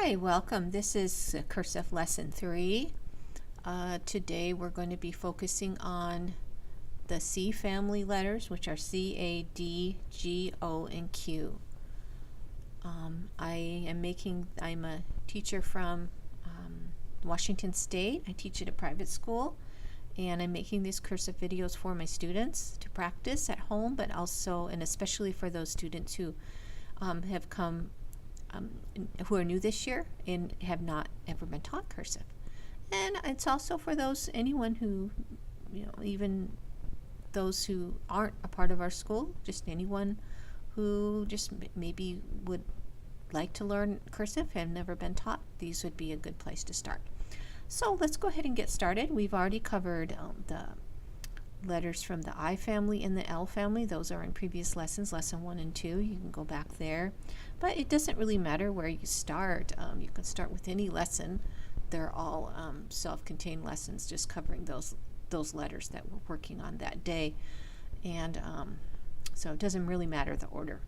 Hi, welcome. This is Cursive Lesson 3. Today we're going to be focusing on the C family letters, which are C, A, D, G, O, and Q. I'm a teacher from Washington State. I teach at a private school, and I'm making these cursive videos for my students to practice at home, but also, and especially for those students who have come who are new this year and have not ever been taught cursive. And it's also for anyone who, even those who aren't a part of our school, just anyone who just maybe would like to learn cursive, have never been taught, these would be a good place to start. So let's go ahead and get started. We've already covered the letters from the I family and the L family. Those are in previous lessons, lesson 1 and 2. You can go back there. But it doesn't really matter where you start. You can start with any lesson. They're all self-contained lessons, just covering those letters that we're working on that day. And so it doesn't really matter the order.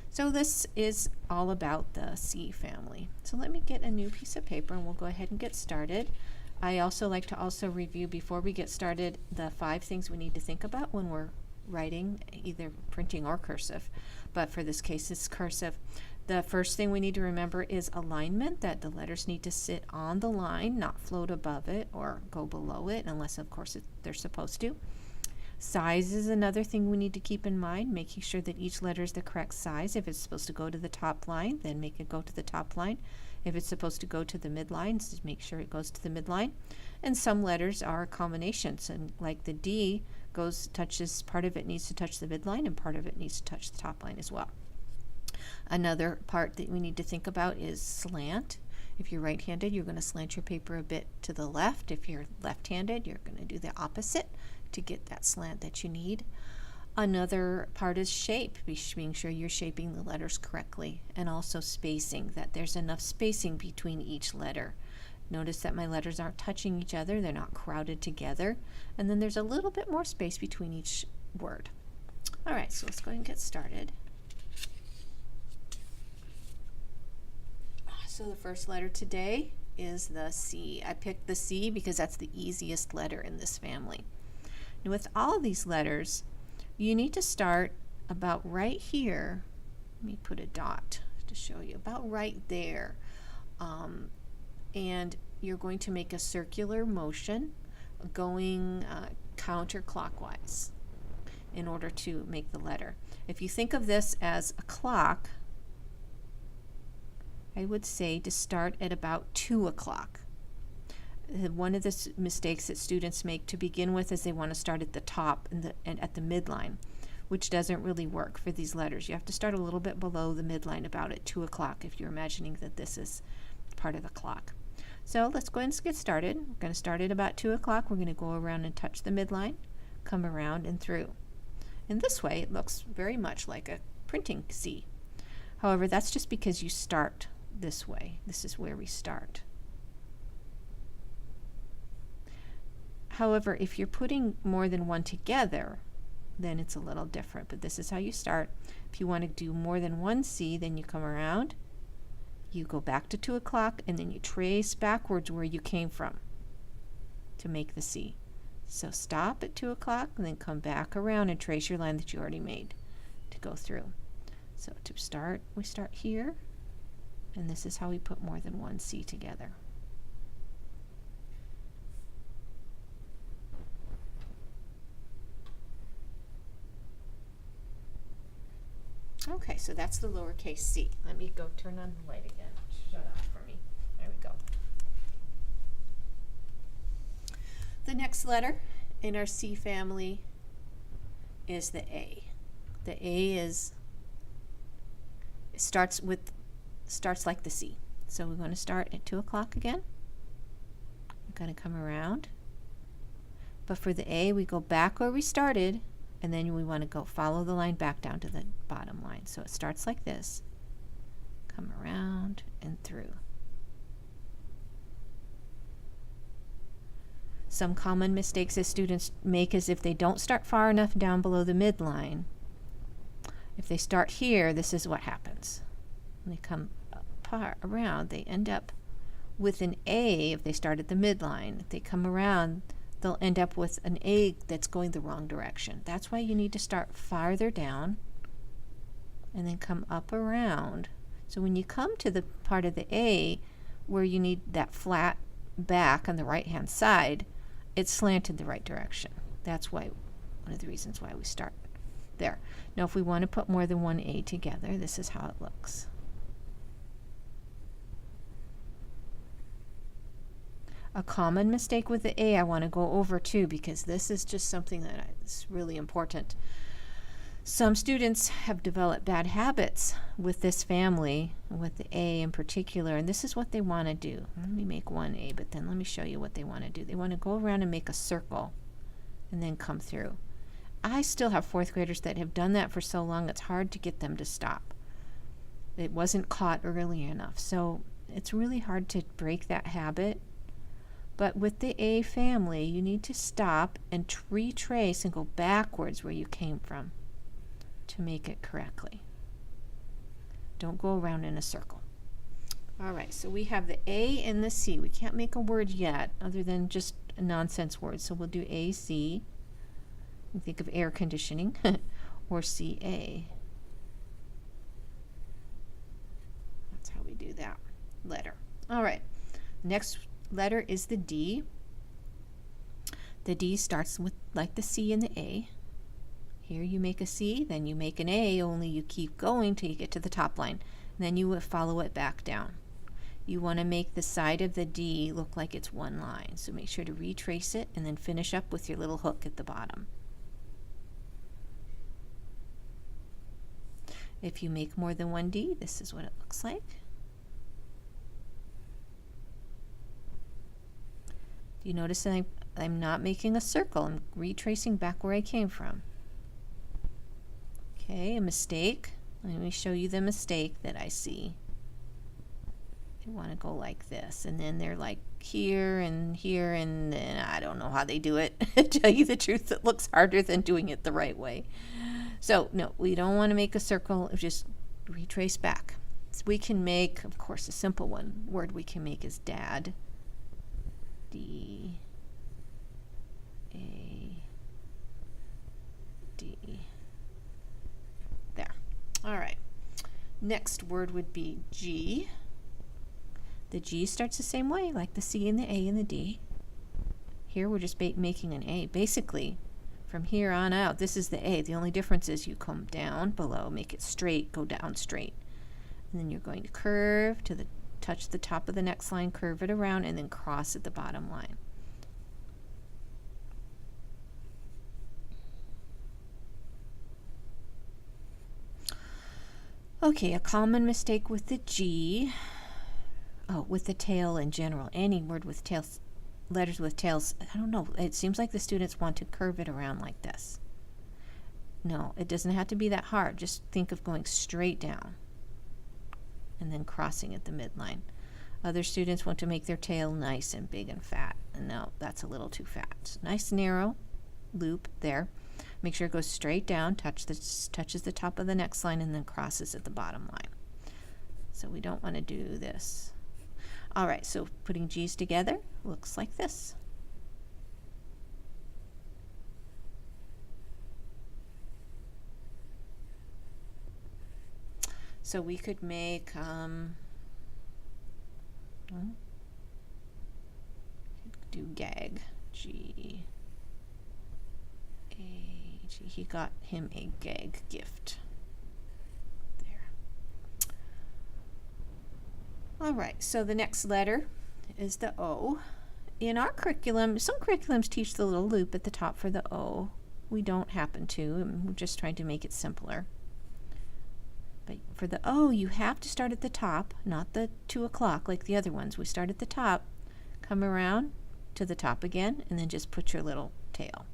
So this is all about the C family. So let me get a new piece of paper and we'll go ahead and get started. I also like to review before we get started the 5 things we need to think about when we're writing, either printing or cursive, but for this case it's cursive. The first thing we need to remember is alignment, that the letters need to sit on the line, not float above it or go below it, unless of course they're supposed to. Size is another thing we need to keep in mind, making sure that each letter is the correct size. If it's supposed to go to the top line, then make it go to the top line. If it's supposed to go to the midline, just make sure it goes to the midline. And some letters are combinations, and like the D touches, part of it needs to touch the midline and part of it needs to touch the top line as well. Another part that we need to think about is slant. If you're right-handed, you're going to slant your paper a bit to the left. If you're left-handed, you're going to do the opposite to get that slant that you need. Another part is shape, being sure you're shaping the letters correctly, and also spacing, that there's enough spacing between each letter. Notice that my letters aren't touching each other, they're not crowded together, and then there's a little bit more space between each word. Alright, so let's go ahead and get started. So the first letter today is the C. I picked the C because that's the easiest letter in this family. And with all of these letters, you need to start about right here. Let me put a dot to show you, about right there. And you're going to make a circular motion going counterclockwise in order to make the letter. If you think of this as a clock, I would say to start at about 2 o'clock. One of the mistakes that students make to begin with is they want to start at the top and at the midline, which doesn't really work for these letters. You have to start a little bit below the midline, about at 2 o'clock, if you're imagining that this is part of the clock. So let's go ahead and get started. We're going to start at about 2 o'clock. We're going to go around and touch the midline, come around and through. In this way, it looks very much like a printing C. However, that's just because you start this way. This is where we start. However, if you're putting more than one together, then it's a little different, but this is how you start. If you want to do more than one C, then you come around, you go back to 2 o'clock, and then you trace backwards where you came from to make the C. So stop at 2 o'clock and then come back around and trace your line that you already made to go through. So to start, we start here, and this is how we put more than one C together. Okay, so that's the lowercase c. Let me go turn on the light again. Shut off for me. There we go. The next letter in our C family is the A. The A starts like the C. So we're going to start at 2 o'clock again. We're going to come around. But for the A, we go back where we started, and then we want to go follow the line back down to the bottom line. So it starts like this, come around and through. Some common mistakes that students make is if they don't start far enough down below the midline. If they start here, this is what happens. They come up around, they end up with an A if they start at the midline. If they come around, they'll end up with an A that's going the wrong direction. That's why you need to start farther down and then come up around. So when you come to the part of the A where you need that flat back on the right hand side, it's slanted the right direction. That's why, one of the reasons why we start there. Now if we want to put more than one A together, this is how it looks. A common mistake with the A I want to go over too, because this is just something that is really important. Some students have developed bad habits with this family, with the A in particular, and this is what they want to do. Let me make one A, but then let me show you what they want to do. They want to go around and make a circle and then come through. I still have fourth graders that have done that for so long, it's hard to get them to stop. It wasn't caught early enough, so it's really hard to break that habit. But with the A family, you need to stop and retrace and go backwards where you came from to make it correctly. Don't go around in a circle. All right, so we have the A and the C. We can't make a word yet other than just a nonsense word. So we'll do AC. You think of air conditioning or CA. That's how we do that letter. All right, next letter is the D. The D starts with like the C and the A. Here you make a C, then you make an A, only you keep going till you get to the top line. And then you would follow it back down. You want to make the side of the D look like it's one line. So make sure to retrace it and then finish up with your little hook at the bottom. If you make more than one D, this is what it looks like. You notice that I'm not making a circle. I'm retracing back where I came from. Okay, a mistake. Let me show you the mistake that I see. You want to go like this, and then they're like here, and then I don't know how they do it. To tell you the truth, it looks harder than doing it the right way. So no, we don't want to make a circle. Just retrace back. So we can make, of course, a simple one. Word we can make is dad. D A D. There. All right. Next word would be G. The G starts the same way, like the C and the A and the D. Here we're just making an A. Basically, from here on out, this is the A. The only difference is you come down below, make it straight, go down straight. And then you're going to curve to touch the top of the next line, curve it around, and then cross at the bottom line. Okay, a common mistake with the G, with the tail in general, any word with tails, letters with tails, I don't know, it seems like the students want to curve it around like this. No, it doesn't have to be that hard. Just think of going straight down and then crossing at the midline. Other students want to make their tail nice and big and fat, and no, that's a little too fat. Nice narrow loop there. Make sure it goes straight down, touches the top of the next line, and then crosses at the bottom line. So we don't want to do this. All right, so putting G's together looks like this. So we could make do gag. G A G. He got him a gag gift. There. All right, so the next letter is the O. In our curriculum, some curriculums teach the little loop at the top for the O. We don't happen to, and we're just trying to make it simpler. But for the O, you have to start at the top, not the 2 o'clock like the other ones. We start at the top, come around to the top again, and then just put your little tail.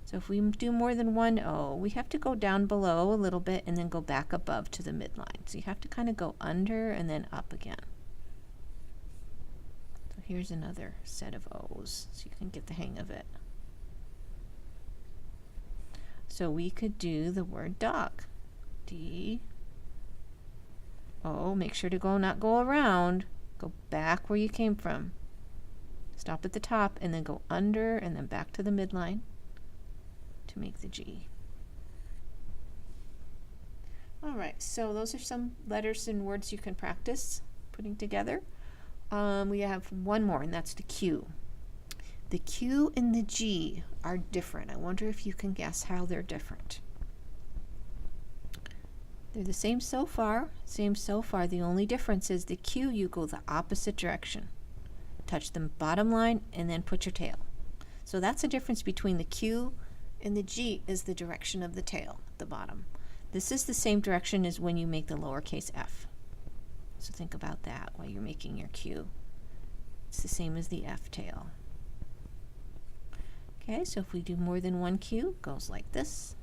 So if we do more than one O, we have to go down below a little bit and then go back above to the midline. So you have to kind of go under and then up again. So here's another set of O's so you can get the hang of it. So we could do the word dog. D O, make sure to not go around. Go back where you came from. Stop at the top and then go under and then back to the midline to make the G. All right, so those are some letters and words you can practice putting together. We have one more, and that's the Q. The Q and the G are different. I wonder if you can guess how they're different. They're the same so far. The only difference is the Q, you go the opposite direction. Touch the bottom line and then put your tail. So that's the difference between the Q and the G, is the direction of the tail at the bottom. This is the same direction as when you make the lowercase f. So think about that while you're making your Q. It's the same as the F tail. Okay, so if we do more than one Q, it goes like this.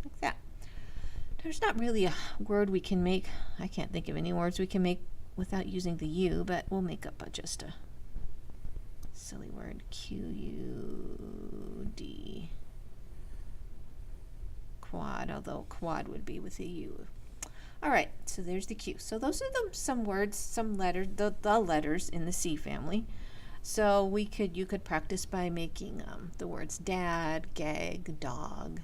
Like that. There's not really a word we can make. I can't think of any words we can make without using the U, but we'll make up just a silly word. Q-U-D. Quad, although quad would be with a U. All right, so there's the Q. So those are some words, some letters, the letters in the C family. So you could practice by making the words dad, gag, dog.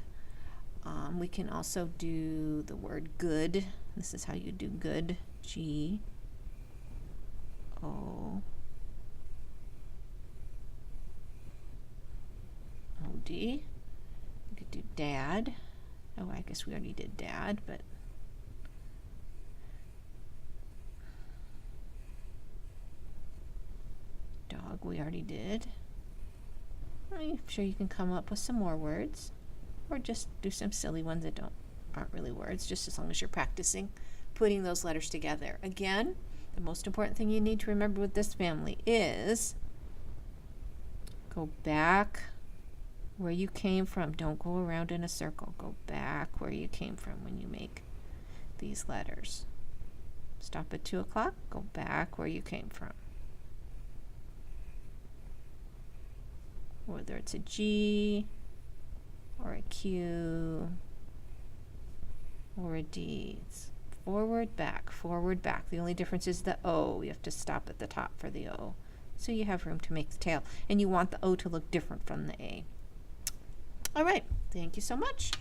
We can also do the word good. This is how you do good. G, O, O, D. You could do dad. Oh, I guess we already did dad, but dog we already did. I'm sure you can come up with some more words, or just do some silly ones that aren't really words, just as long as you're practicing putting those letters together. Again, the most important thing you need to remember with this family is go back where you came from. Don't go around in a circle. Go back where you came from when you make these letters. Stop at 2 o'clock, go back where you came from. Whether it's a G or a Q or a D. It's forward, back, forward, back. The only difference is the O. You have to stop at the top for the O. So you have room to make the tail. And you want the O to look different from the A. All right, thank you so much.